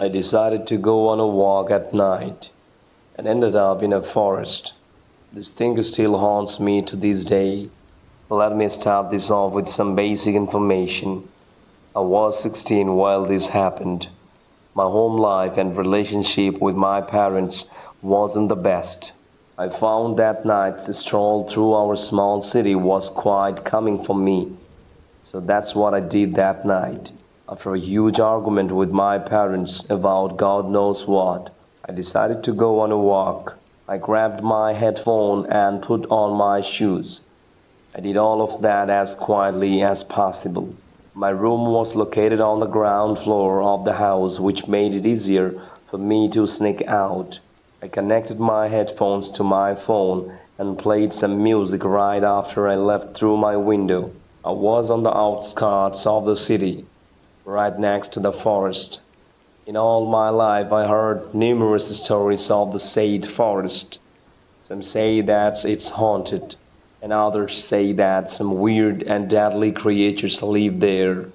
I decided to go on a walk at night and ended up in a forest. This thing still haunts me to this day. Let me start this off with some basic information. I was 16 while this happened. My home life and relationship with my parents wasn't the best. I found that night's stroll through our small city was quite calming for me. So that's what I did that night. After a huge argument with my parents about God knows what, I decided to go on a walk. I grabbed my headphone and put on my shoes. I did all of that as quietly as possible. My room was located on the ground floor of the house, which made it easier for me to sneak out. I connected my headphones to my phone and played some music right after I left through my window. I was on the outskirts of the city, right next to the forest. In all my life, I heard numerous stories of the said forest. Some say that it's haunted, and others say that some weird and deadly creatures live there.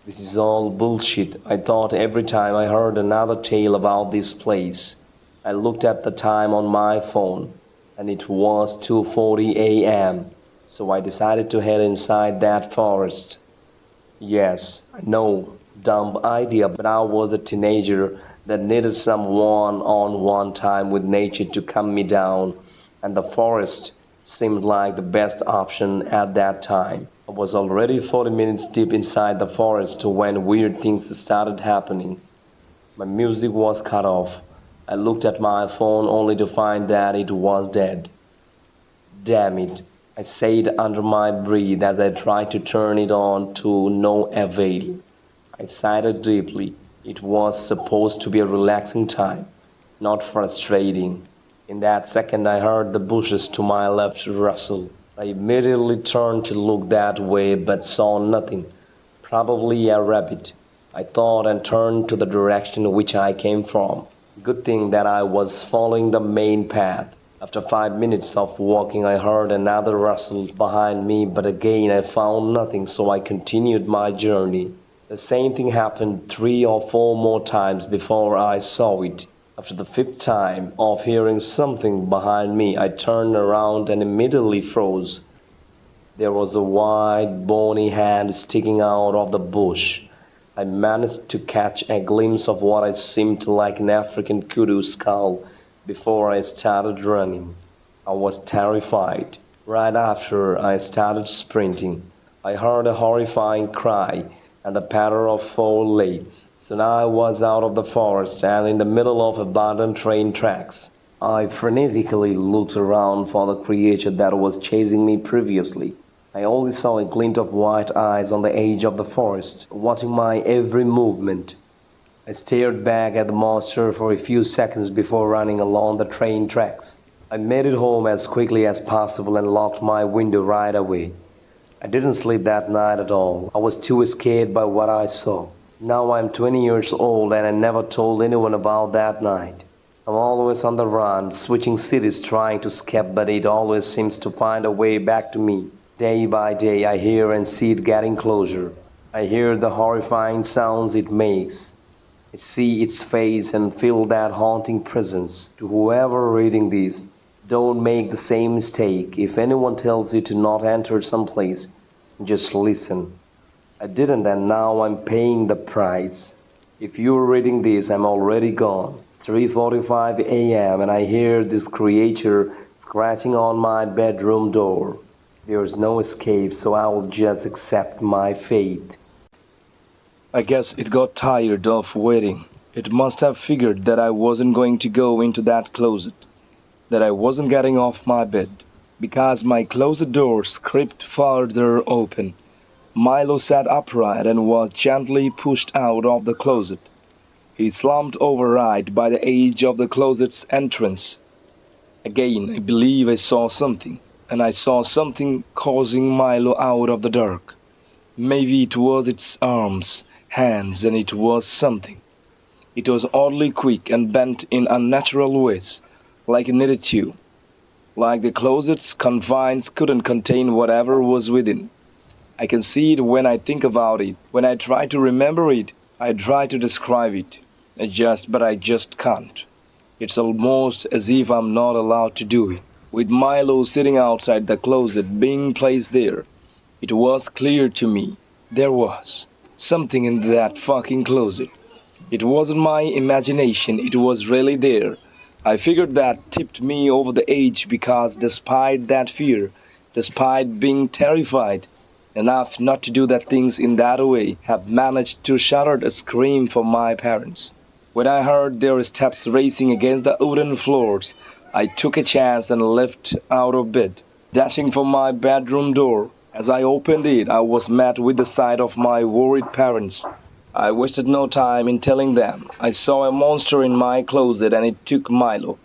This is all bullshit, I thought every time I heard another tale about this place. I looked at the time on my phone, and it was 2:40 a.m., so I decided to head inside that forest. Yes, I know, dumb idea, but I was a teenager that needed some one-on-one time with nature to calm me down, and the forest seemed like the best option at that time. I was already 40 minutes deep inside the forest when weird things started happening. My music was cut off. I looked at my phone only to find that it was dead. Damn it, I said under my breath as I tried to turn it on to no avail. I sighed deeply. It was supposed to be a relaxing time, not frustrating. In that second I heard the bushes to my left rustle. I immediately turned to look that way but saw nothing. Probably a rabbit, I thought, and turned to the direction which I came from. Good thing that I was following the main path. After 5 minutes of walking I heard another rustle behind me, but again I found nothing, so I continued my journey. The same thing happened 3 or 4 more times before I saw it. After the fifth time of hearing something behind me, I turned around and immediately froze. There was a white, bony hand sticking out of the bush. I managed to catch a glimpse of what seemed like an African kudu skull before I started running. I was terrified. Right after I started sprinting, I heard a horrifying cry and the patter of four legs. So now I was out of the forest and in the middle of abandoned train tracks. I frenetically looked around for the creature that was chasing me previously. I only saw a glint of white eyes on the edge of the forest, watching my every movement. I stared back at the monster for a few seconds before running along the train tracks. I made it home as quickly as possible and locked my window right away. I didn't sleep that night at all. I was too scared by what I saw. Now I'm 20 years old and I never told anyone about that night. I'm always on the run, switching cities trying to escape, but it always seems to find a way back to me. Day by day I hear and see it getting closer. I hear the horrifying sounds it makes. I see its face and feel that haunting presence. To whoever reading this, don't make the same mistake. If anyone tells you to not enter some place, just listen. I didn't and now I'm paying the price. If you're reading this, I'm already gone. 3:45 a.m. and I hear this creature scratching on my bedroom door. There's no escape, so I will just accept my fate. I guess it got tired of waiting. It must have figured that I wasn't going to go into that closet, that I wasn't getting off my bed, because my closet door creaked farther open. Milo sat upright and was gently pushed out of the closet. He slumped over right by the edge of the closet's entrance. Again, I believe I saw something, and I saw something causing Milo out of the dark. Maybe it was its arms, hands, and it was something. It was oddly quick and bent in unnatural ways, like a knitted tube. Like the closet's confines couldn't contain whatever was within. I can see it when I think about it. When I try to remember it, I try to describe it. But I just can't. It's almost as if I'm not allowed to do it. With Milo sitting outside the closet being placed there, it was clear to me there was something in that fucking closet. It wasn't my imagination, it was really there. I figured that tipped me over the edge because despite that fear, despite being terrified enough not to do that things in that way, have managed to shout a scream for my parents. When I heard their steps racing against the wooden floors, I took a chance and leapt out of bed, dashing for my bedroom door. As I opened it, I was met with the sight of my worried parents. I wasted no time in telling them I saw a monster in my closet and it took Milo.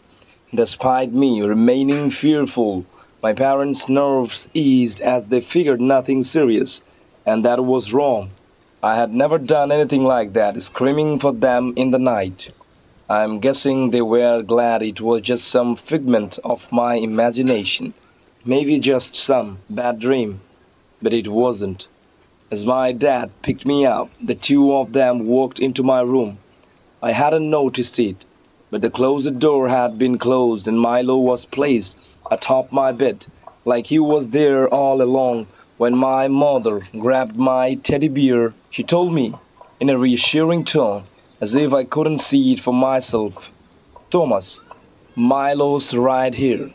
Despite me remaining fearful, my parents' nerves eased as they figured nothing serious, and that was wrong. I had never done anything like that, screaming for them in the night. I'm guessing they were glad it was just some figment of my imagination, maybe just some bad dream, but it wasn't. As my dad picked me up, the two of them walked into my room. I hadn't noticed it, but the closet door had been closed and Milo was placed atop my bed, like he was there all along. When my mother grabbed my teddy bear, she told me, in a reassuring tone, as if I couldn't see it for myself, "Thomas, Milo's right here."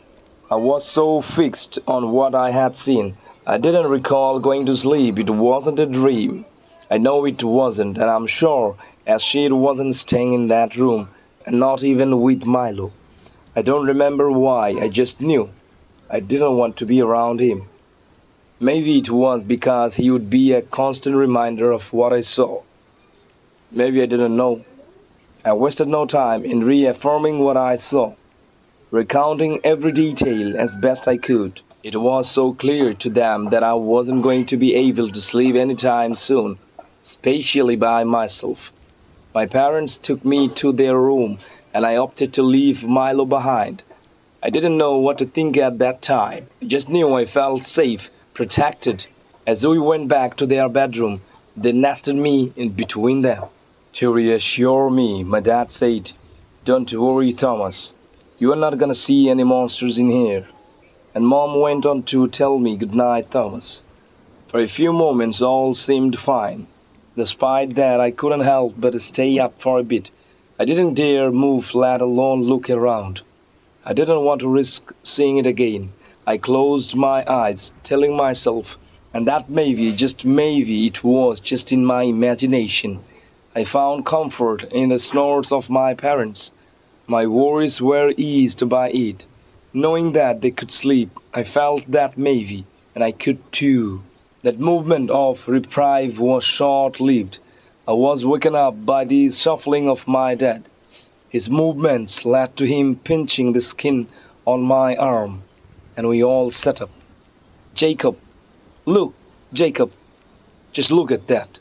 I was so fixed on what I had seen, I didn't recall going to sleep. It wasn't a dream. I know it wasn't, and I'm sure as she wasn't staying in that room, and not even with Milo. I don't remember why, I just knew. I didn't want to be around him. Maybe it was because he would be a constant reminder of what I saw. Maybe I didn't know. I wasted no time in reaffirming what I saw, recounting every detail as best I could. It was so clear to them that I wasn't going to be able to sleep anytime soon, especially by myself. My parents took me to their room, and I opted to leave Milo behind. I didn't know what to think at that time. I just knew I felt safe, protected. As we went back to their bedroom, they nested me in between them. To reassure me, my dad said, "Don't worry, Thomas. You are not gonna see any monsters in here." And Mom went on to tell me good night, Thomas. For a few moments all seemed fine. Despite that, I couldn't help but stay up for a bit. I didn't dare move, let alone look around. I didn't want to risk seeing it again. I closed my eyes, telling myself, and that maybe, just maybe, it was just in my imagination. I found comfort in the snores of my parents. My worries were eased by it. Knowing that they could sleep, I felt that maybe, and I could too. That movement of reprieve was short-lived. I was woken up by the shuffling of my dad. His movements led to him pinching the skin on my arm, and we all sat up. "Jacob! Look, Jacob! Just look at that!"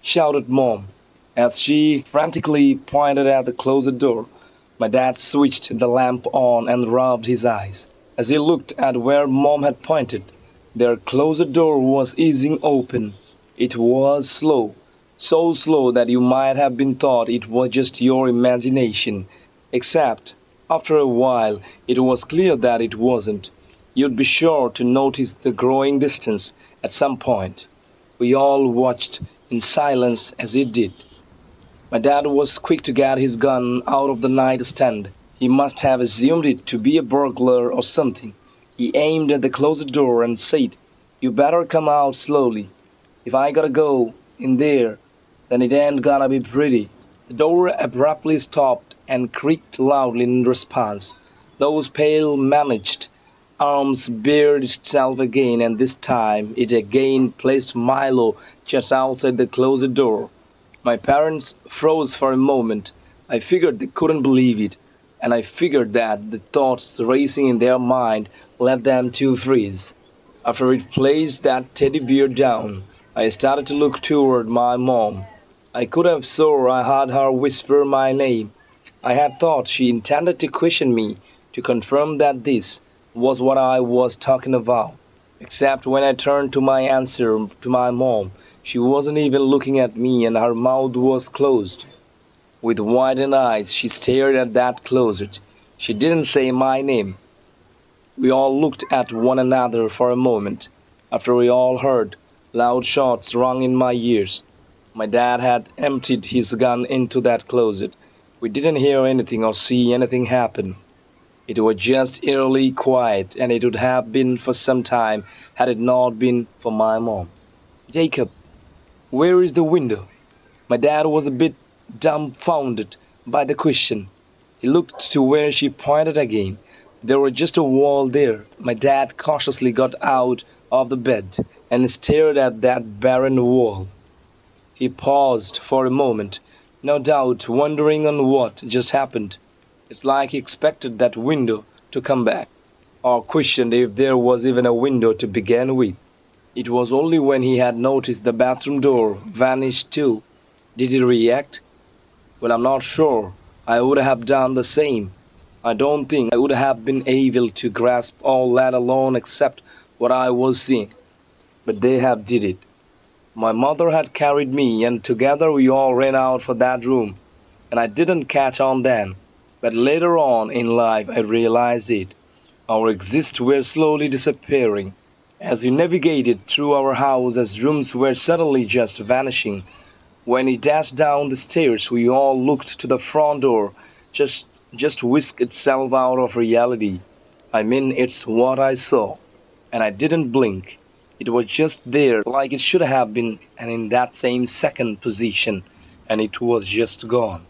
shouted Mom, as she frantically pointed at the closet door. My dad switched the lamp on and rubbed his eyes. As he looked at where Mom had pointed, their closet door was easing open. It was slow, so slow that you might have been thought it was just your imagination. Except, after a while, it was clear that it wasn't. You'd be sure to notice the growing distance at some point. We all watched in silence as it did. My dad was quick to get his gun out of the nightstand. He must have assumed it to be a burglar or something. He aimed at the closet door and said, "You better come out slowly. If I gotta go in there, then it ain't gonna be pretty." The door abruptly stopped and creaked loudly in response. Those pale managed arms bared itself again, and this time it again placed Milo just outside the closet door. My parents froze for a moment. I figured they couldn't believe it, and I figured that the thoughts racing in their mind led them to freeze. After it placed that teddy bear down, I started to look toward my mom. I could have swore I heard her whisper my name. I had thought she intended to question me, to confirm that this was what I was talking about. Except when I turned to my answer to my mom, she wasn't even looking at me and her mouth was closed. With widened eyes, she stared at that closet. She didn't say my name. We all looked at one another for a moment. After we all heard loud shots rung in my ears. My dad had emptied his gun into that closet. We didn't hear anything or see anything happen. It was just eerily quiet, and it would have been for some time had it not been for my mom. Jacob, where is the window? My dad was a bit dumbfounded by the question. He looked to where she pointed again. There was just a wall there. My dad cautiously got out of the bed and stared at that barren wall. He paused for a moment, no doubt wondering on what just happened. It's like he expected that window to come back, or questioned if there was even a window to begin with. It was only when he had noticed the bathroom door vanish too. Did he react? Well, I'm not sure. I would have done the same. I don't think I would have been able to grasp all that alone except what I was seeing. But they have did it. My mother had carried me, and together we all ran out for that room. And I didn't catch on then. But later on in life I realized it. Our exists were slowly disappearing. As we navigated through our house as rooms were suddenly just vanishing. When he dashed down the stairs we all looked to the front door, just whisk itself out of reality. I mean it's what I saw. And I didn't blink. It was just there like it should have been and in that same second position, and it was just gone.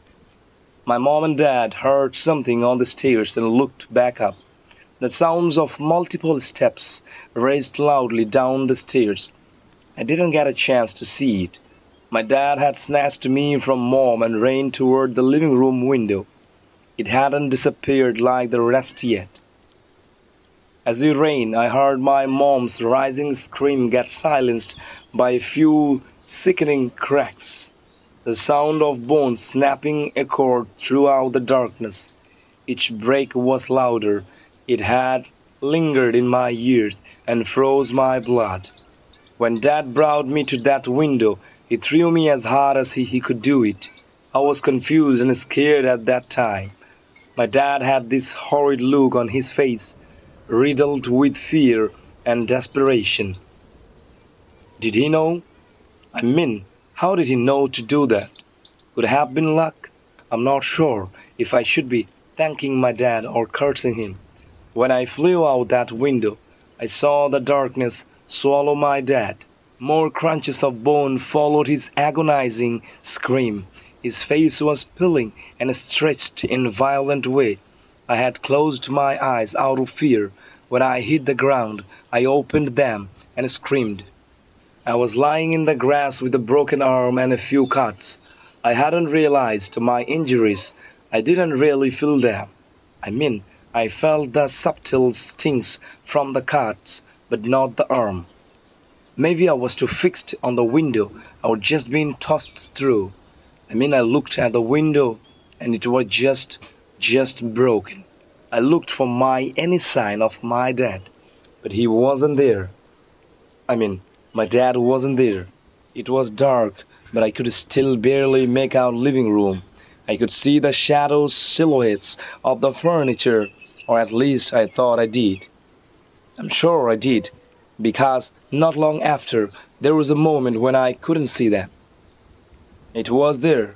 My mom and dad heard something on the stairs and looked back up. The sounds of multiple steps raised loudly down the stairs. I didn't get a chance to see it. My dad had snatched me from mom and ran toward the living room window. It hadn't disappeared like the rest yet. As we ran, I heard my mom's rising scream get silenced by a few sickening cracks. The sound of bones snapping echoed throughout the darkness. Each break was louder. It had lingered in my ears and froze my blood. When Dad brought me to that window, he threw me as hard as he could do it. I was confused and scared at that time. My dad had this horrid look on his face, riddled with fear and desperation. Did he know? I mean, how did he know to do that? Could have been luck. I'm not sure if I should be thanking my dad or cursing him. When I flew out that window, I saw the darkness swallow my dad. More crunches of bone followed his agonizing scream. His face was peeling and stretched in a violent way. I had closed my eyes out of fear. When I hit the ground, I opened them and screamed. I was lying in the grass with a broken arm and a few cuts. I hadn't realized my injuries. I didn't really feel them. I mean, I felt the subtle stings from the cuts, but not the arm. Maybe I was too fixed on the window or just being tossed through. I looked at the window and it was just broken. I looked for any sign of my dad, but he wasn't there. My dad wasn't there. It was dark, but I could still barely make out living room. I could see the shadows, silhouettes of the furniture, or at least I thought I did. I'm sure I did, because not long after, there was a moment when I couldn't see them. It was there.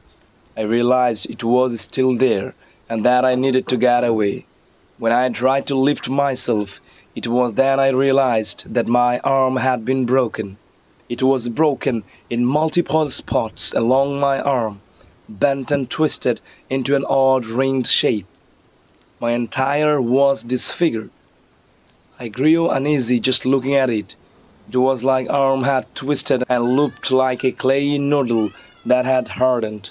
I realized it was still there, and that I needed to get away. When I tried to lift myself, it was then I realized that my arm had been broken. It was broken in multiple spots along my arm, bent and twisted into an odd ringed shape. My entire was disfigured. I grew uneasy just looking at it. It was like arm had twisted and looped like a clayey noodle that had hardened.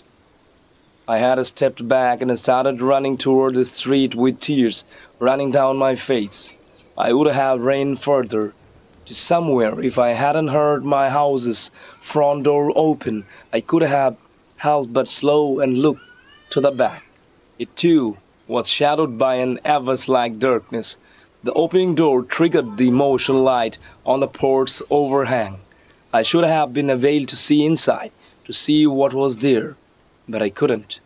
I had stepped back and started running toward the street with tears running down my face. I would have ran further, to somewhere if I hadn't heard my house's front door open. I could have helped but slow and look to the back. It too was shadowed by an abyss-like darkness. The opening door triggered the motion light on the port's overhang. I should have been able to see inside, to see what was there, but I couldn't.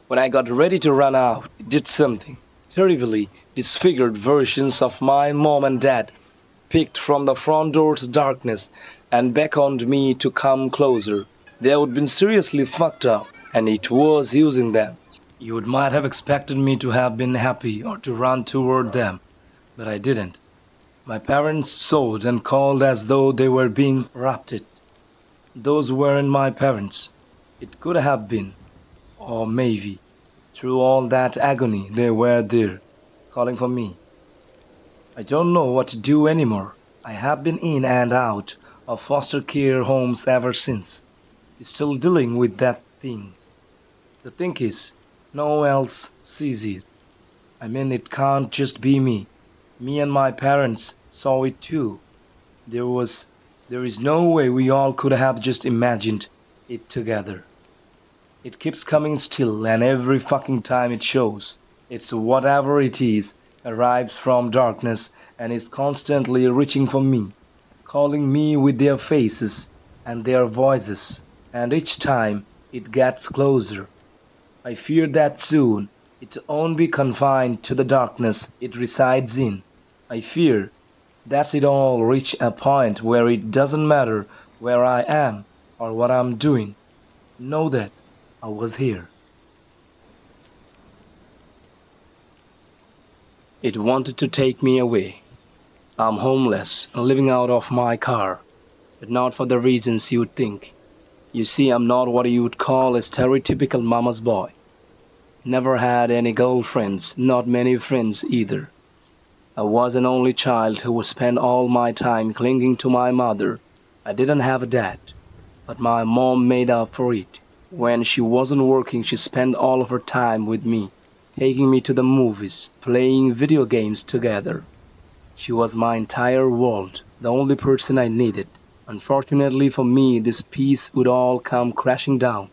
When I got ready to run out, it did something. Terribly disfigured versions of my mom and dad peeked from the front door's darkness and beckoned me to come closer. They would been seriously fucked up, and it was using them. You would might have expected me to have been happy or to run toward them, but I didn't. My parents sobbed and called as though they were being rapted. Those weren't my parents. It could have been, or maybe, through all that agony, they were there, calling for me. I don't know what to do anymore. I have been in and out of foster care homes ever since. Still dealing with that thing. The thing is, no one else sees it. I mean, it can't just be me. Me and my parents saw it too. There is no way we all could have just imagined it together. It keeps coming still, and every fucking time it shows, it's whatever it is, arrives from darkness and is constantly reaching for me, calling me with their faces and their voices, and each time it gets closer. I fear that soon it won't be confined to the darkness it resides in. I fear that it'll reach a point where it doesn't matter where I am or what I'm doing. Know that I was here. It wanted to take me away. I'm homeless and living out of my car, but not for the reasons you'd think. You see, I'm not what you'd call a stereotypical mama's boy. Never had any girlfriends, not many friends either. I was an only child who would spend all my time clinging to my mother. I didn't have a dad, but my mom made up for it. When she wasn't working, she spent all of her time with me, taking me to the movies, playing video games together. She was my entire world, the only person I needed. Unfortunately for me, this piece would all come crashing down.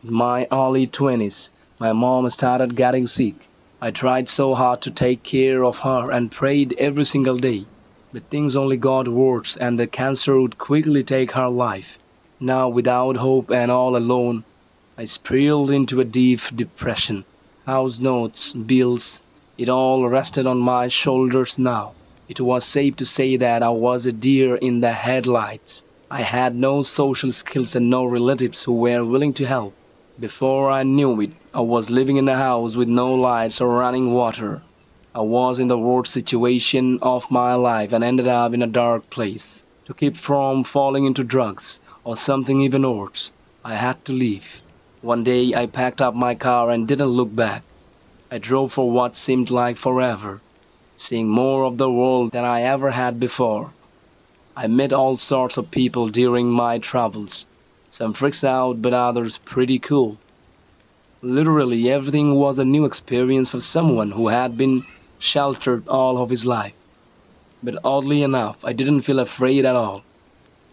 In my early 20s, my mom started getting sick. I tried so hard to take care of her and prayed every single day, but things only got worse and the cancer would quickly take her life. Now, without hope and all alone, I spiraled into a deep depression. House notes, bills, it all rested on my shoulders now. It was safe to say that I was a deer in the headlights. I had no social skills and no relatives who were willing to help. Before I knew it, I was living in a house with no lights or running water. I was in the worst situation of my life and ended up in a dark place. To keep from falling into drugs or something even worse, I had to leave. One day I packed up my car and didn't look back. I drove for what seemed like forever, seeing more of the world than I ever had before. I met all sorts of people during my travels. Some freaks out, but others pretty cool. Literally everything was a new experience for someone who had been sheltered all of his life. But oddly enough, I didn't feel afraid at all.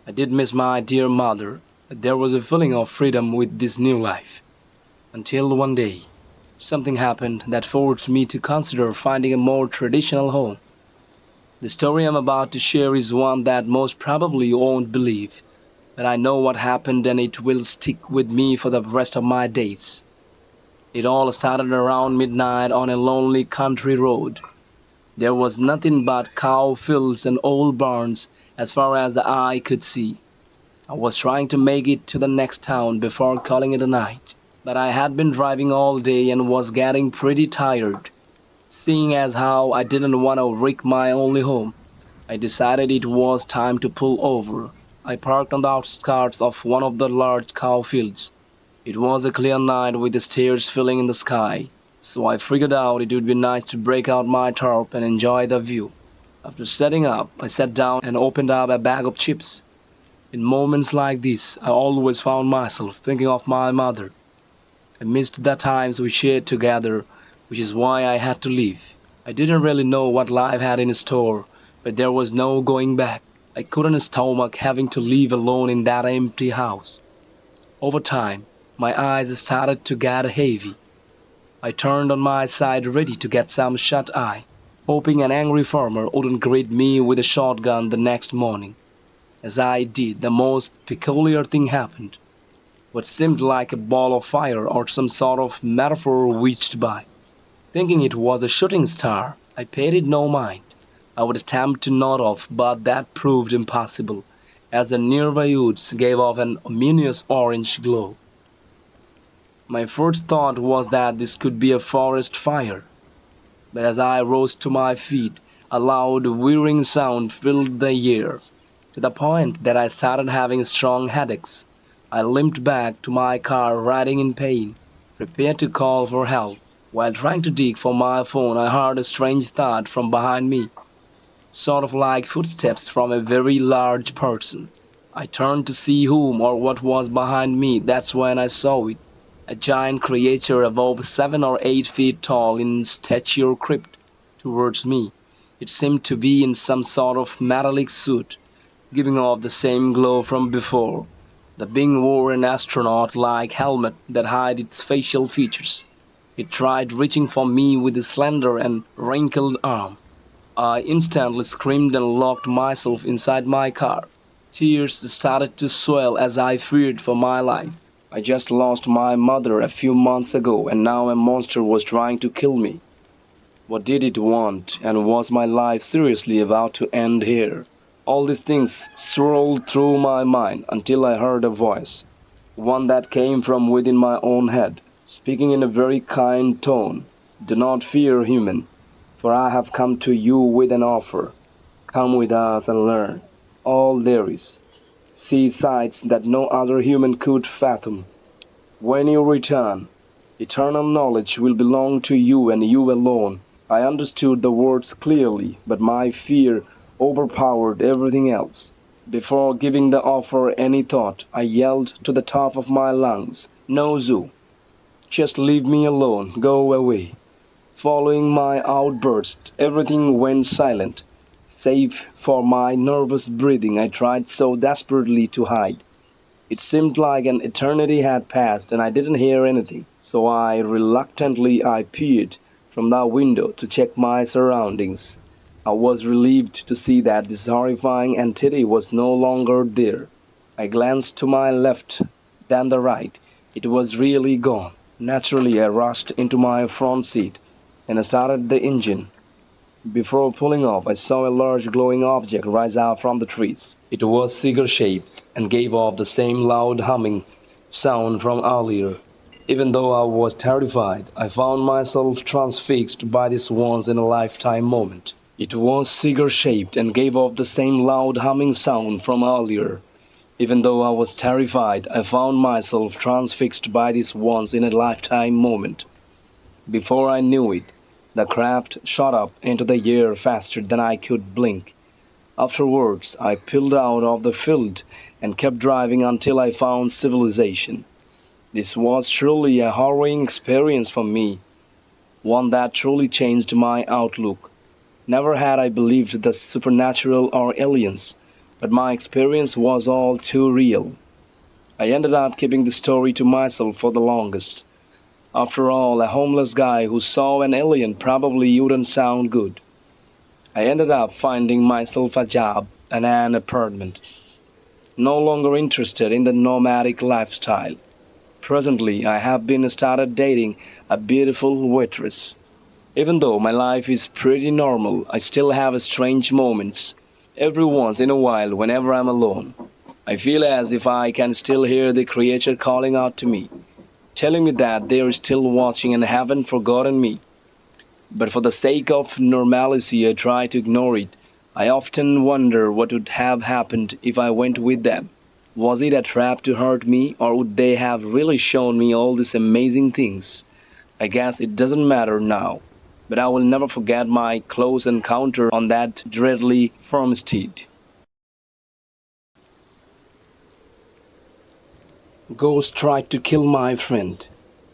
I did miss my dear mother, but there was a feeling of freedom with this new life. Until one day, something happened that forced me to consider finding a more traditional home. The story I'm about to share is one that most probably won't believe, but I know what happened and it will stick with me for the rest of my days. It all started around midnight on a lonely country road. There was nothing but cow fields and old barns as far as the eye could see. I was trying to make it to the next town before calling it a night, but I had been driving all day and was getting pretty tired. Seeing as how I didn't want to wreck my only home, I decided it was time to pull over. I parked on the outskirts of one of the large cow fields. It was a clear night with the stars filling in the sky, so I figured out it would be nice to break out my tarp and enjoy the view. After setting up, I sat down and opened up a bag of chips. In moments like this, I always found myself thinking of my mother. I missed the times we shared together, which is why I had to leave. I didn't really know what life had in store, but there was no going back. I couldn't stomach having to live alone in that empty house. Over time, my eyes started to get heavy. I turned on my side ready to get some shut-eye, hoping an angry farmer wouldn't greet me with a shotgun the next morning. As I did, the most peculiar thing happened. what seemed like a ball of fire or some sort of metaphor whizzed by. Thinking it was a shooting star, I paid it no mind. I would attempt to nod off, but that proved impossible, as the nearby woods gave off an ominous orange glow. My first thought was that this could be a forest fire, but as I rose to my feet, a loud whirring sound filled the air, to the point that I started having strong headaches. I limped back to my car writhing in pain, prepared to call for help. While trying to dig for my phone, I heard a strange thud from behind me, sort of like footsteps from a very large person. I turned to see whom or what was behind me. That's when I saw it. A giant creature above 7 or 8 feet tall in stature crept towards me. It seemed to be in some sort of metallic suit, giving off the same glow from before. The being wore an astronaut-like helmet that hid its facial features. It tried reaching for me with a slender and wrinkled arm. I instantly screamed and locked myself inside my car. Tears started to swell as I feared for my life. I just lost my mother a few months ago, and now a monster was trying to kill me. What did it want, and was my life seriously about to end here? All these things swirled through my mind until I heard a voice, one that came from within my own head, speaking in a very kind tone. "Do not fear, human, for I have come to you with an offer. Come with us and learn all there is. See sights that no other human could fathom. When you return, eternal knowledge will belong to you and you alone." I understood the words clearly, but my fear overpowered everything else. Before giving the offer any thought, I yelled to the top of my lungs, "No, Zoo, just leave me alone, go away." Following my outburst, everything went silent, save for my nervous breathing I tried so desperately to hide. It seemed like an eternity had passed and I didn't hear anything, so I peered from the window to check my surroundings. I was relieved to see that this horrifying entity was no longer there. I glanced to my left, then the right. It was really gone. Naturally, I rushed into my front seat and started the engine. Before pulling off, I saw a large glowing object rise out from the trees. It was cigar-shaped and gave off the same loud humming sound from earlier. Even though I was terrified, I found myself transfixed by this once-in-a-lifetime moment. It was cigar-shaped and gave off the same loud humming sound from earlier. Even though I was terrified, I found myself transfixed by this once-in-a-lifetime moment. Before I knew it, the craft shot up into the air faster than I could blink. Afterwards, I peeled out of the field and kept driving until I found civilization. This was truly a harrowing experience for me, one that truly changed my outlook. Never had I believed the supernatural or aliens, but my experience was all too real. I ended up keeping the story to myself for the longest. After all, a homeless guy who saw an alien probably wouldn't sound good. I ended up finding myself a job and an apartment. No longer interested in the nomadic lifestyle. Presently, I have been started dating a beautiful waitress. Even though my life is pretty normal, I still have strange moments. Every once in a while, whenever I'm alone, I feel as if I can still hear the creature calling out to me, telling me that they are still watching and haven't forgotten me. But for the sake of normalcy, I try to ignore it. I often wonder what would have happened if I went with them. Was it a trap to hurt me, or would they have really shown me all these amazing things? I guess it doesn't matter now, but I will never forget my close encounter on that dreadly farmstead. Ghost tried to kill my friend.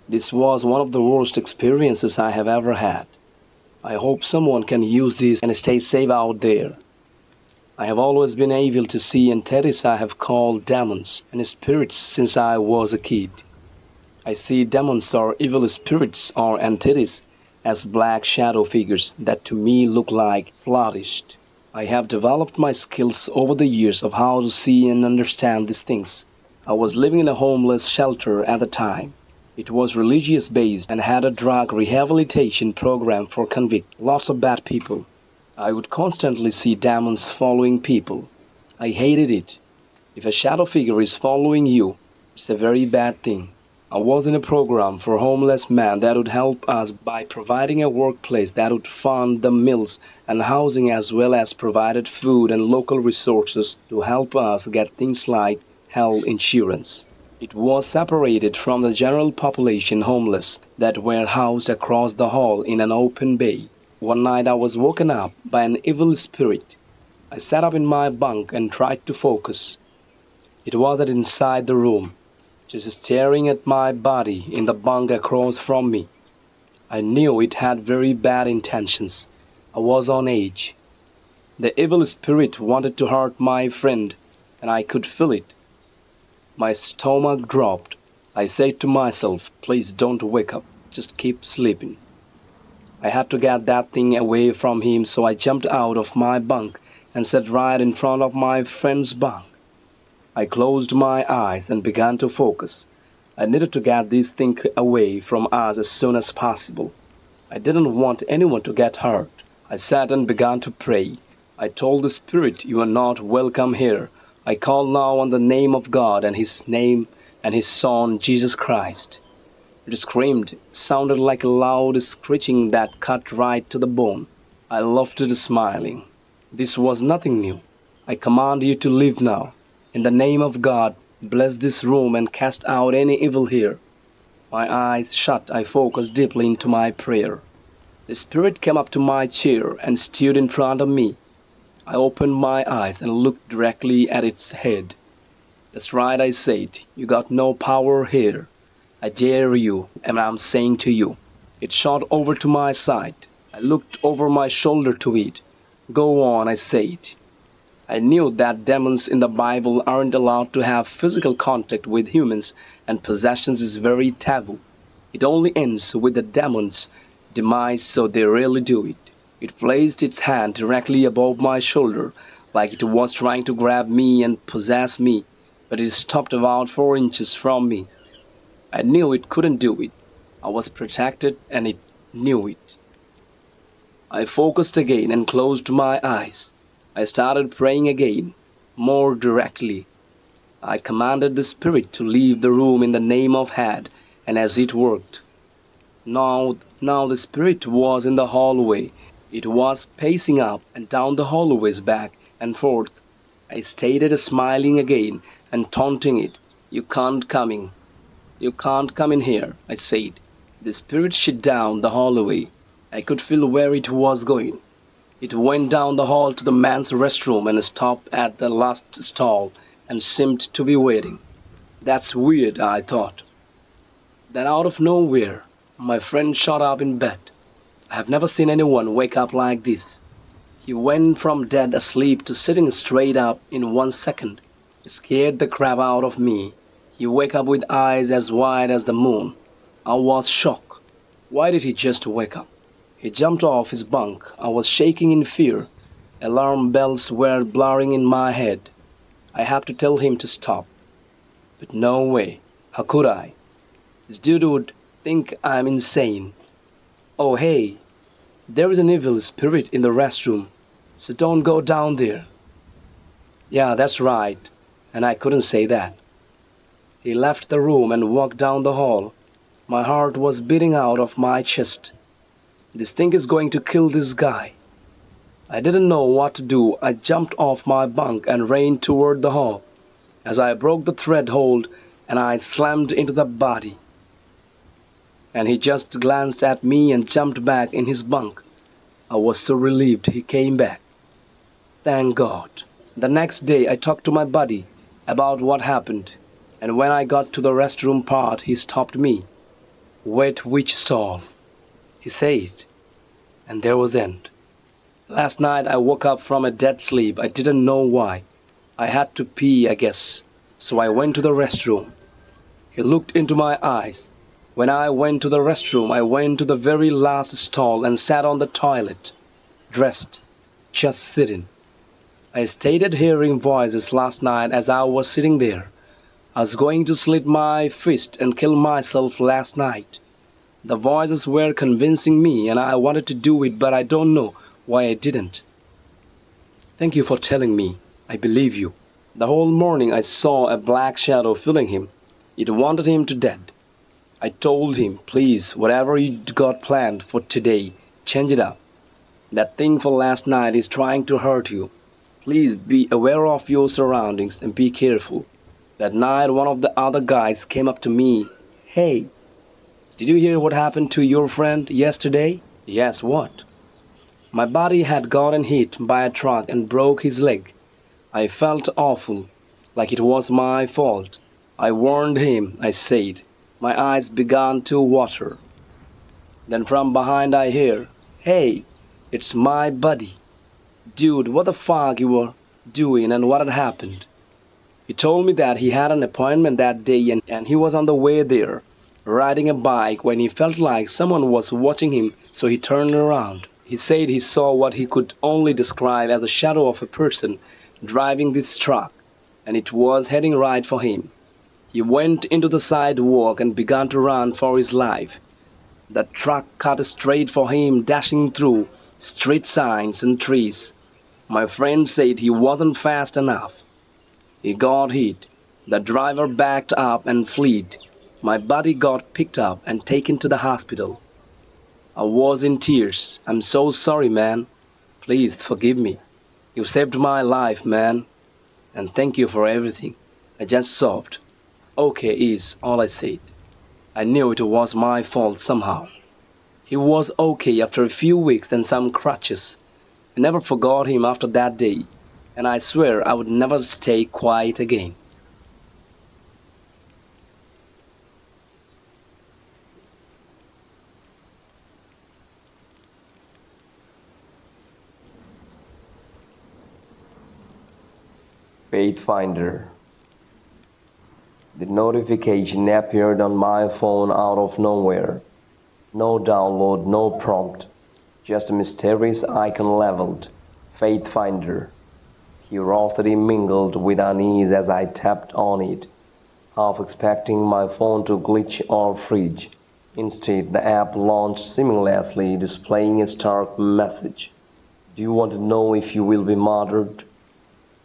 This was one of the worst experiences I have ever had. I hope someone can use this and stay safe out there. I have always been able to see entities I have called demons and spirits since I was a kid. I see demons or evil spirits or entities as black shadow figures that to me look like flourished. I have developed my skills over the years of how to see and understand these things. I was living in a homeless shelter at the time. It was religious based and had a drug rehabilitation program for convicts, lots of bad people. I would constantly see demons following people. I hated it. If a shadow figure is following you, it's a very bad thing. I was in a program for homeless men that would help us by providing a workplace that would fund the meals and housing as well as provided food and local resources to help us get things like health insurance. It was separated from the general population homeless that were housed across the hall in an open bay. One night I was woken up by an evil spirit. I sat up in my bunk and tried to focus. It wasn't inside the room, just staring at my body in the bunk across from me. I knew it had very bad intentions. I was on edge. The evil spirit wanted to hurt my friend, and I could feel it. My stomach dropped. I said to myself, please don't wake up, just keep sleeping. I had to get that thing away from him, so I jumped out of my bunk and sat right in front of my friend's bunk. I closed my eyes and began to focus. I needed to get this thing away from us as soon as possible. I didn't want anyone to get hurt. I sat and began to pray. I told the spirit, you are not welcome here. I call now on the name of God and His name and His Son, Jesus Christ. It screamed, sounded like a loud screeching that cut right to the bone. I lifted smiling. This was nothing new. I command you to leave now. In the name of God, bless this room and cast out any evil here. My eyes shut, I focused deeply into my prayer. The spirit came up to my chair and stood in front of me. I opened my eyes and looked directly at its head. That's right, I said. You got no power here. I dare you, and I'm saying to you. It shot over to my side. I looked over my shoulder to it. Go on, I said. I knew that demons in the Bible aren't allowed to have physical contact with humans, and possessions is very taboo. It only ends with the demon's demise, so they rarely do it. It placed its hand directly above my shoulder, like it was trying to grab me and possess me, but it stopped about 4 inches from me. I knew it couldn't do it. I was protected, and it knew it. I focused again and closed my eyes. I started praying again, more directly. I commanded the spirit to leave the room in the name of Had, and as it worked. Now the spirit was in the hallway. It was pacing up and down the hallways back and forth. I stated smiling again and taunting it. You can't come in. You can't come in here, I said. The spirit shut down the hallway. I could feel where it was going. It went down the hall to the men's restroom and stopped at the last stall and seemed to be waiting. That's weird, I thought. Then out of nowhere, my friend shot up in bed. I have never seen anyone wake up like this. He went from dead asleep to sitting straight up in 1 second. It scared the crap out of me. He woke up with eyes as wide as the moon. I was shocked. Why did he just wake up? He jumped off his bunk. I was shaking in fear. Alarm bells were blaring in my head. I had to tell him to stop. But no way. How could I? This dude would think I'm insane. Oh hey, there is an evil spirit in the restroom, so don't go down there. Yeah, that's right, and I couldn't say that. He left the room and walked down the hall. My heart was beating out of my chest. This thing is going to kill this guy. I didn't know what to do. I jumped off my bunk and ran toward the hall. As I broke the thread hold, and I slammed into the body. And he just glanced at me and jumped back in his bunk. I was so relieved he came back. Thank God. The next day I talked to my buddy about what happened, and when I got to the restroom part, he stopped me. Wait, which stall? He said, and there was end. Last night I woke up from a dead sleep. I didn't know why. I had to pee, I guess, so I went to the restroom. He looked into my eyes. When I went to the restroom, I went to the very last stall and sat on the toilet, dressed, just sitting. I started hearing voices last night as I was sitting there. I was going to slit my fist and kill myself last night. The voices were convincing me, and I wanted to do it, but I don't know why I didn't. Thank you for telling me. I believe you. The whole morning I saw a black shadow filling him. It wanted him to death. I told him, please, whatever you got planned for today, change it up. That thing for last night is trying to hurt you. Please be aware of your surroundings and be careful. That night, one of the other guys came up to me. Hey, did you hear what happened to your friend yesterday? Yes, what? My buddy had gotten hit by a truck and broke his leg. I felt awful, like it was my fault. I warned him, I said. My eyes began to water. Then from behind I hear, hey, it's my buddy. Dude, what the fuck you were doing and what had happened? He told me that he had an appointment that day and he was on the way there, riding a bike when he felt like someone was watching him, so he turned around. He said he saw what he could only describe as a shadow of a person driving this truck, and it was heading right for him. He went into the sidewalk and began to run for his life. The truck cut straight for him, dashing through street signs and trees. My friend said he wasn't fast enough. He got hit. The driver backed up and fled. My buddy got picked up and taken to the hospital. I was in tears. I'm so sorry, man. Please forgive me. You saved my life, man. And thank you for everything. I just sobbed. Okay is all I said. I knew it was my fault somehow. He was okay after a few weeks and some crutches. I never forgot him after that day, and I swear I would never stay quiet again. Fate Finder. The notification appeared on my phone out of nowhere. No download, no prompt, just a mysterious icon labeled Fate Finder. Curiosity mingled with unease as I tapped on it, half expecting my phone to glitch or freeze. Instead, the app launched seamlessly, displaying a stark message. Do you want to know if you will be murdered?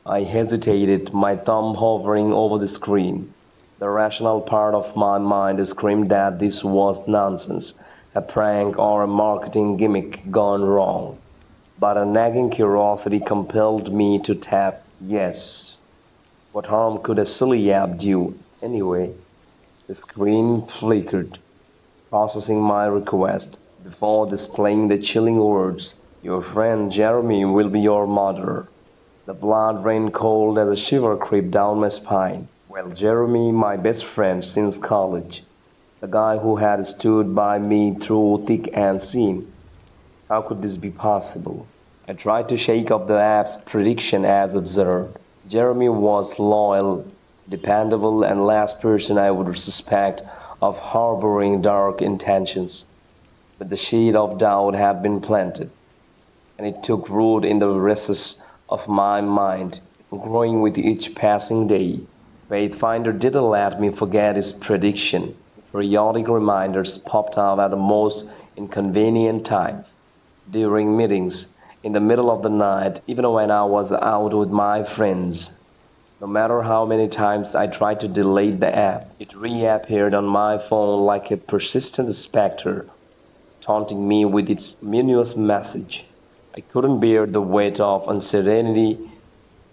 I hesitated, my thumb hovering over the screen. The rational part of my mind screamed that this was nonsense, a prank or a marketing gimmick gone wrong. But a nagging curiosity compelled me to tap yes. What harm could a silly app do anyway? The screen flickered, processing my request, before displaying the chilling words, your friend Jeremy will be your murderer. The blood ran cold as a shiver crept down my spine. Well, Jeremy, my best friend since college, the guy who had stood by me through thick and thin. How could this be possible? I tried to shake off the app's prediction as absurd. Jeremy was loyal, dependable, and last person I would suspect of harboring dark intentions. But the seed of doubt had been planted, and it took root in the recesses of my mind, growing with each passing day. Faithfinder didn't let me forget his prediction. Periodic reminders popped up at the most inconvenient times, during meetings, in the middle of the night, even when I was out with my friends. No matter how many times I tried to delete the app, it reappeared on my phone like a persistent specter, taunting me with its ominous message. I couldn't bear the weight of uncertainty.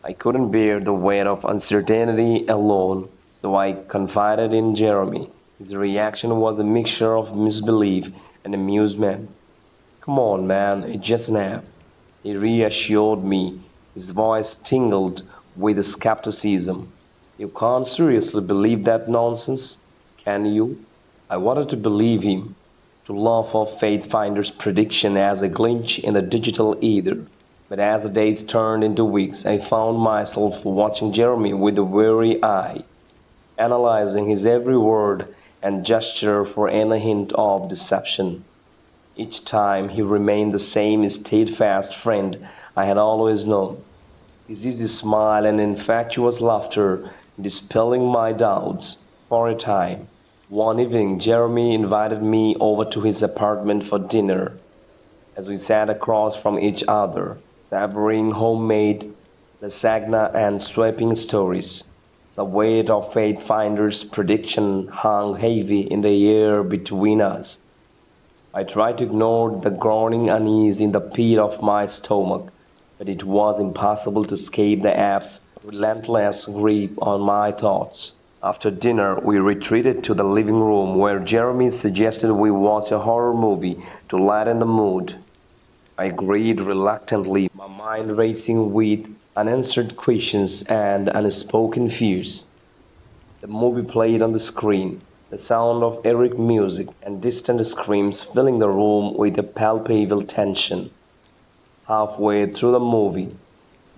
I couldn't bear the weight of uncertainty alone, so I confided in Jeremy. His reaction was a mixture of misbelief and amusement. Come on, man, it's just an app. He reassured me. His voice tingled with skepticism. You can't seriously believe that nonsense, can you? I wanted to believe him, to laugh off Faithfinder's prediction as a glitch in the digital ether. But as the days turned into weeks, I found myself watching Jeremy with a weary eye, analyzing his every word and gesture for any hint of deception. Each time he remained the same steadfast friend I had always known. His easy smile and infectious laughter dispelling my doubts for a time. One evening, Jeremy invited me over to his apartment for dinner. As we sat across from each other, savoring homemade lasagna and swapping stories, the weight of Faith Finder's prediction hung heavy in the air between us. I tried to ignore the growing unease in the pit of my stomach, but it was impossible to escape the app's relentless grip on my thoughts. After dinner, we retreated to the living room where Jeremy suggested we watch a horror movie to lighten the mood. I agreed reluctantly, my mind racing with unanswered questions and unspoken fears. The movie played on the screen, the sound of Eric music and distant screams filling the room with a palpable tension. Halfway through the movie,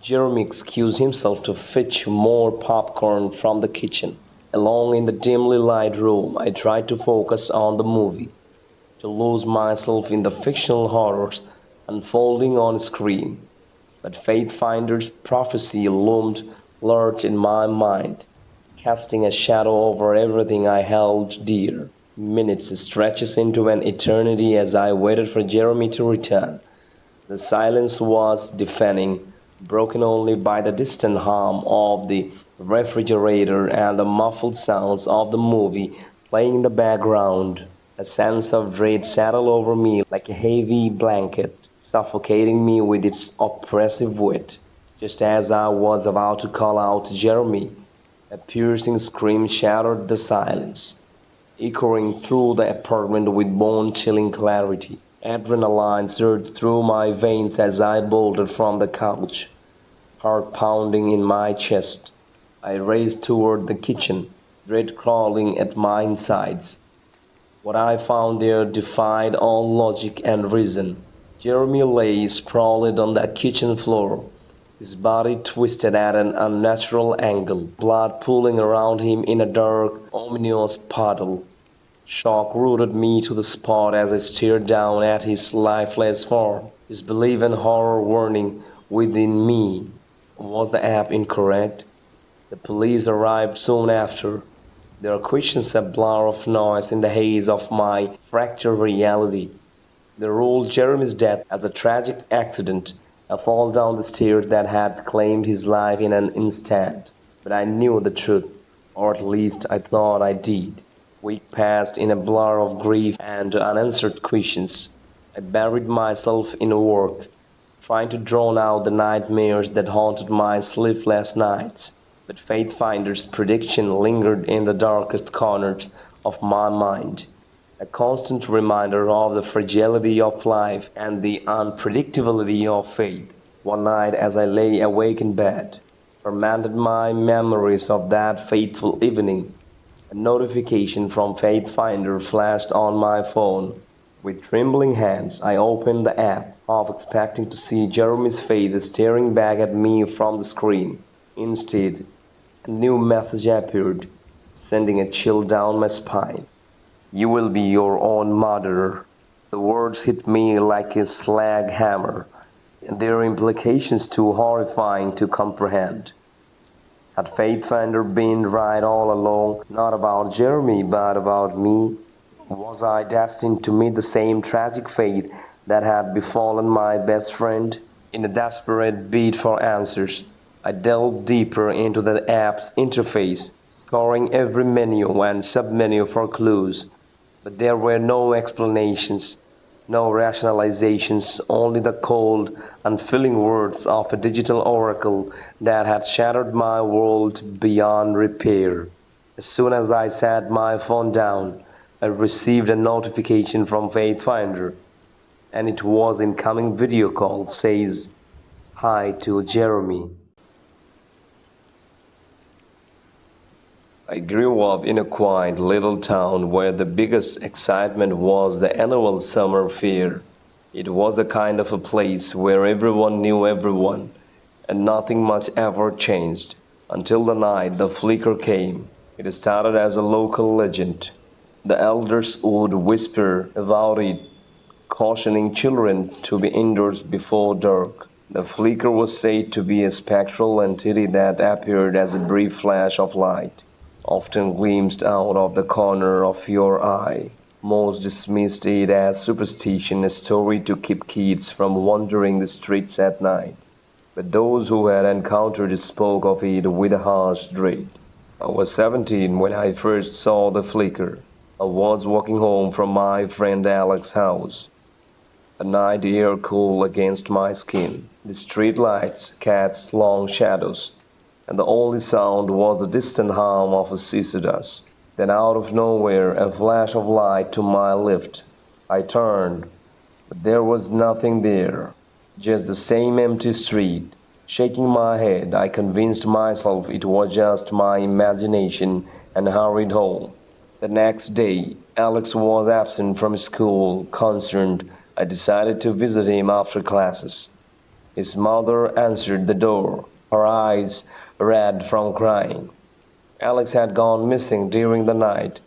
Jeremy excused himself to fetch more popcorn from the kitchen. Alone in the dimly lighted room, I tried to focus on the movie, to lose myself in the fictional horrors unfolding on screen. But Faith Finder's prophecy loomed large in my mind, casting a shadow over everything I held dear. Minutes stretches into an eternity as I waited for Jeremy to return. The silence was deafening, broken only by the distant hum of the refrigerator and the muffled sounds of the movie playing in the background. A sense of dread settled over me like a heavy blanket, suffocating me with its oppressive weight. Just as I was about to call out Jeremy, a piercing scream shattered the silence, echoing through the apartment with bone-chilling clarity. Adrenaline surged through my veins as I bolted from the couch, heart pounding in my chest. I raced toward the kitchen, dread crawling at my insides. What I found there defied all logic and reason. Jeremy lay sprawled on the kitchen floor, his body twisted at an unnatural angle, blood pooling around him in a dark, ominous puddle. Shock rooted me to the spot as I stared down at his lifeless form. Disbelief and horror warning within me. Was the app incorrect? The police arrived soon after, their questions a blur of noise in the haze of my fractured reality. They ruled Jeremy's death as a tragic accident, a fall down the stairs that had claimed his life in an instant. But I knew the truth, or at least I thought I did. Week passed in a blur of grief and unanswered questions. I buried myself in work, trying to drown out the nightmares that haunted my sleepless nights. But Faith Finder's prediction lingered in the darkest corners of my mind, a constant reminder of the fragility of life and the unpredictability of fate. One night, as I lay awake in bed, fermented my memories of that fateful evening, a notification from Faith Finder flashed on my phone. With trembling hands, I opened the app, half expecting to see Jeremy's face staring back at me from the screen. Instead, a new message appeared, sending a chill down my spine. You will be your own murderer. The words hit me like a slag hammer, and their implications too horrifying to comprehend. Had Faith Finder been right all along, not about Jeremy but about me? Was I destined to meet the same tragic fate that had befallen my best friend? In a desperate bid for answers, I delved deeper into the app's interface, scouring every menu and submenu for clues. But there were no explanations, no rationalizations, only the cold, unfeeling words of a digital oracle that had shattered my world beyond repair. As soon as I set my phone down, I received a notification from Faith Finder, and it was incoming video call. Says hi to Jeremy. I grew up in a quiet little town where the biggest excitement was the annual summer fair. It was the kind of a place where everyone knew everyone, and nothing much ever changed until the night the flicker came. It started as a local legend. The elders would whisper about it, cautioning children to be indoors before dark. The flicker was said to be a spectral entity that appeared as a brief flash of light, often glimpsed out of the corner of your eye. Most dismissed it as superstition, a story to keep kids from wandering the streets at night. But those who had encountered it spoke of it with a harsh dread. I was 17 when I first saw the flicker. I was walking home from my friend Alex's house. The night air cool against my skin, the street lights cast long shadows, and the only sound was the distant hum of a Cicadas. Then out of nowhere a flash of light to my left. I turned, but there was nothing there, just the same empty street. Shaking my head, I convinced myself it was just my imagination and hurried home. The next day, Alex was absent from school. Concerned, I decided to visit him after classes. His mother answered the door, her eyes red from crying. Alex had gone missing during the night.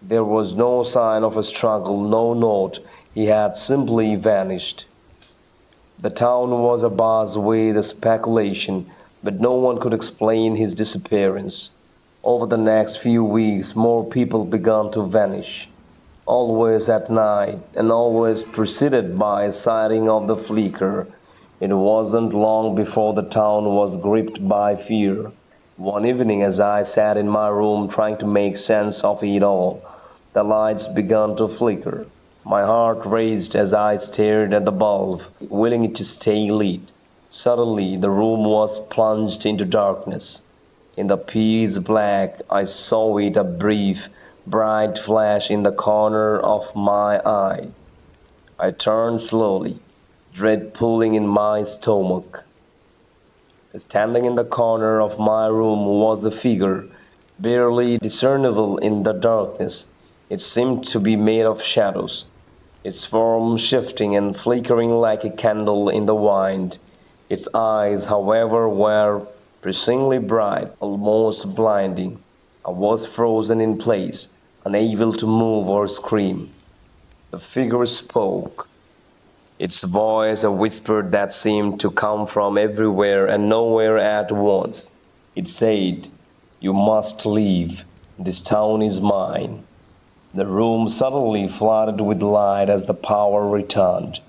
There was no sign of a struggle, no note. He had simply vanished. The town was abuzz with speculation, but no one could explain his disappearance. Over the next few weeks, more people began to vanish, always at night and always preceded by a sighting of the flicker. It wasn't long before the town was gripped by fear. One evening, as I sat in my room trying to make sense of it all, the lights began to flicker. My heart raced as I stared at the bulb, willing it to stay lit. Suddenly, the room was plunged into darkness. In the pitch black, I saw it, a brief, bright flash in the corner of my eye. I turned slowly, dread pulling in my stomach. Standing in the corner of my room was the figure, barely discernible in the darkness. It seemed to be made of shadows, its form shifting and flickering like a candle in the wind. Its eyes, however, were piercingly bright, almost blinding. I was frozen in place, unable to move or scream. The figure spoke, its voice a whisper that seemed to come from everywhere and nowhere at once. It said, "You must leave. This town is mine." The room suddenly flooded with light as the power returned.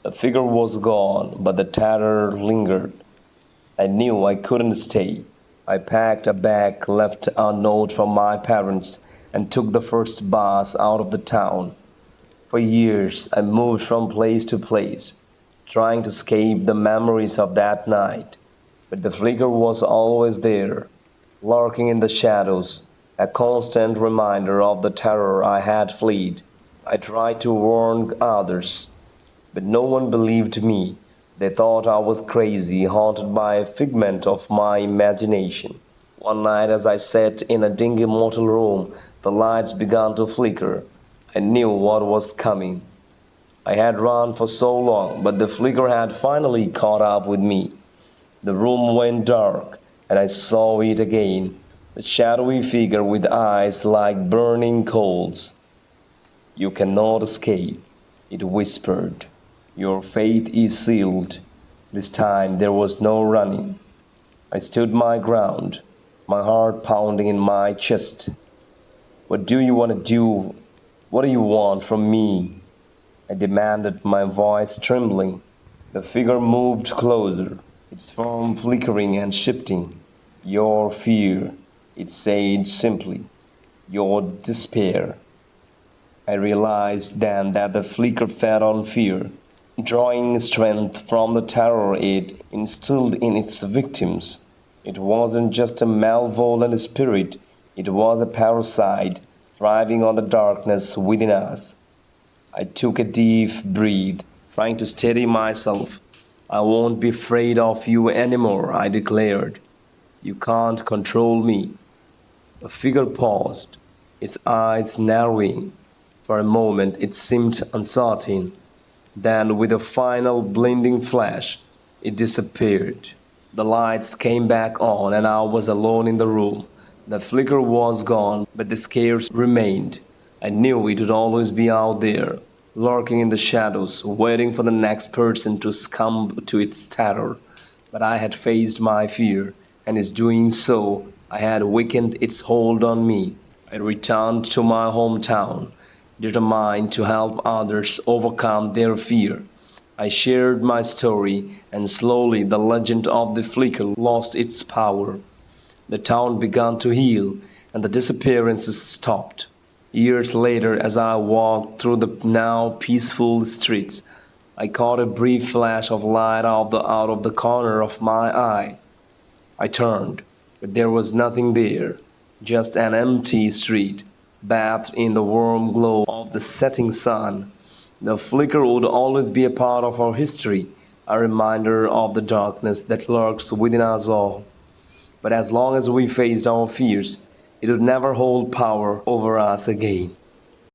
The figure was gone, but the terror lingered. I knew I couldn't stay. I packed a bag, left a note from my parents, and took the first bus out of the town. For years I moved from place to place, trying to escape the memories of that night. But the flicker was always there, lurking in the shadows, a constant reminder of the terror I had fled. I tried to warn others, but no one believed me. They thought I was crazy, haunted by a figment of my imagination. One night, as I sat in a dingy motel room, the lights began to flicker. I knew what was coming. I had run for so long, but the flicker had finally caught up with me. The room went dark, and I saw it again, the shadowy figure with eyes like burning coals. "You cannot escape," it whispered. "Your fate is sealed." This time there was no running. I stood my ground, my heart pounding in my chest. "What do you want to do? What do you want from me?" I demanded, my voice trembling. The figure moved closer, its form flickering and shifting. "Your fear," it said simply. "Your despair." I realized then that the flicker fed on fear, drawing strength from the terror it instilled in its victims. It wasn't just a malevolent spirit, it was a parasite thriving on the darkness within us. I took a deep breath, trying to steady myself. "I won't be afraid of you anymore," I declared. "You can't control me." The figure paused, its eyes narrowing. For a moment it seemed uncertain. Then, with a final blinding flash, it disappeared. The lights came back on, and I was alone in the room. The flicker was gone, but the scares remained. I knew it would always be out there, lurking in the shadows, waiting for the next person to succumb to its terror. But I had faced my fear, and in doing so, I had weakened its hold on me. I returned to my hometown, determined to help others overcome their fear. I shared my story, and slowly the legend of the flicker lost its power. The town began to heal, and the disappearances stopped. Years later, as I walked through the now peaceful streets, I caught a brief flash of light out of the corner of my eye. I turned, but there was nothing there, just an empty street, bathed in the warm glow of the setting sun. The flicker would always be a part of our history, a reminder of the darkness that lurks within us all. But as long as we faced our fears, it would never hold power over us again.